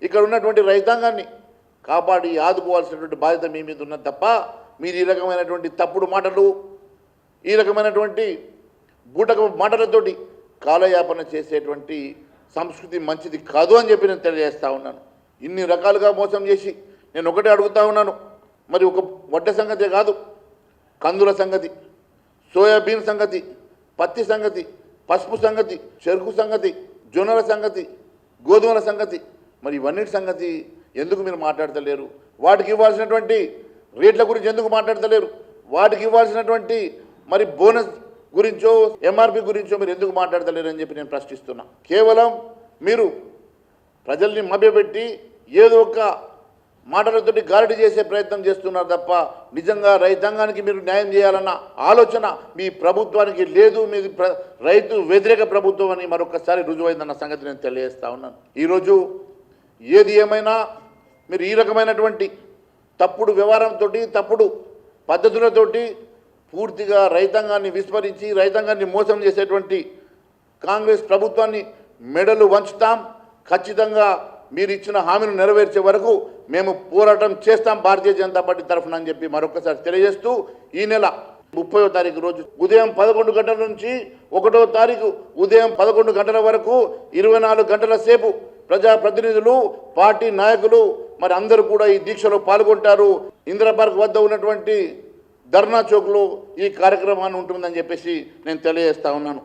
ఇక్కడ ఉన్నటువంటి రైతాంగాన్ని కాపాడి ఆదుకోవాల్సినటువంటి బాధ్యత మీ మీద ఉన్నది తప్ప మీరు ఈ రకమైనటువంటి తప్పుడు మాటలు, ఈ రకమైనటువంటి బూటక మాటలతోటి కాలయాపన చేసేటువంటి సంస్కృతి మంచిది కాదు అని చెప్పి నేను తెలియజేస్తూ ఉన్నాను. ఇన్ని రకాలుగా మోసం చేసి నేను ఒకటే అడుగుతూ ఉన్నాను, మరి ఒక వడ్డ సంగతే కాదు, కందుల సంగతి, సోయాబీన్ సంగతి, పత్తి సంగతి, పసుపు సంగతి, చెరుకు సంగతి, జొన్నల సంగతి, గోధుమల సంగతి, మరి ఇవన్నిటి సంగతి ఎందుకు మీరు మాట్లాడతలేరు? వాటికి ఇవ్వాల్సినటువంటి రేట్ల గురించి ఎందుకు మాట్లాడతలేరు? వాటికి ఇవ్వాల్సినటువంటి మరి బోనస్ గురించో ఎంఆర్పి గురించో మీరు ఎందుకు మాట్లాడతలేరు అని చెప్పి నేను ప్రశ్నిస్తున్నా. కేవలం మీరు ప్రజల్ని మభ్యపెట్టి ఏదో ఒక మాటలతోటి గారడి చేసే ప్రయత్నం చేస్తున్నారు తప్ప నిజంగా రైతాంగానికి మీరు న్యాయం చేయాలన్న ఆలోచన మీ ప్రభుత్వానికి లేదు. మీది రైతు వ్యతిరేక ప్రభుత్వం అని మరొకసారి రుజువైందన్న సంగతి నేను తెలియజేస్తా ఉన్నాను. ఈరోజు ఏది ఏమైనా మీరు ఈ రకమైనటువంటి తప్పుడు వ్యవహారంతో, తప్పుడు పద్ధతులతోటి పూర్తిగా రైతాంగాన్ని విస్మరించి రైతాంగాన్ని మోసం చేసేటువంటి కాంగ్రెస్ ప్రభుత్వాన్ని మెడలు వంచుతాం. ఖచ్చితంగా మీరు ఇచ్చిన హామీని నెరవేర్చే వరకు మేము పోరాటం చేస్తాం భారతీయ జనతా పార్టీ తరఫున అని చెప్పి మరొకసారి తెలియజేస్తూ, ఈ నెల 30వ తారీఖు రోజు ఉదయం 11 గంటల నుంచి 1వ తారీఖు ఉదయం 11 గంటల వరకు 24 గంటల సేపు ప్రజాప్రతినిధులు, పార్టీ నాయకులు మరి అందరూ కూడా ఈ దీక్షలో పాల్గొంటారు. ఇందిరా పార్క్ వద్ద ఉన్నటువంటి ధర్నా చౌక్లో ఈ కార్యక్రమాన్ని ఉంటుందని చెప్పేసి నేను తెలియజేస్తా ఉన్నాను.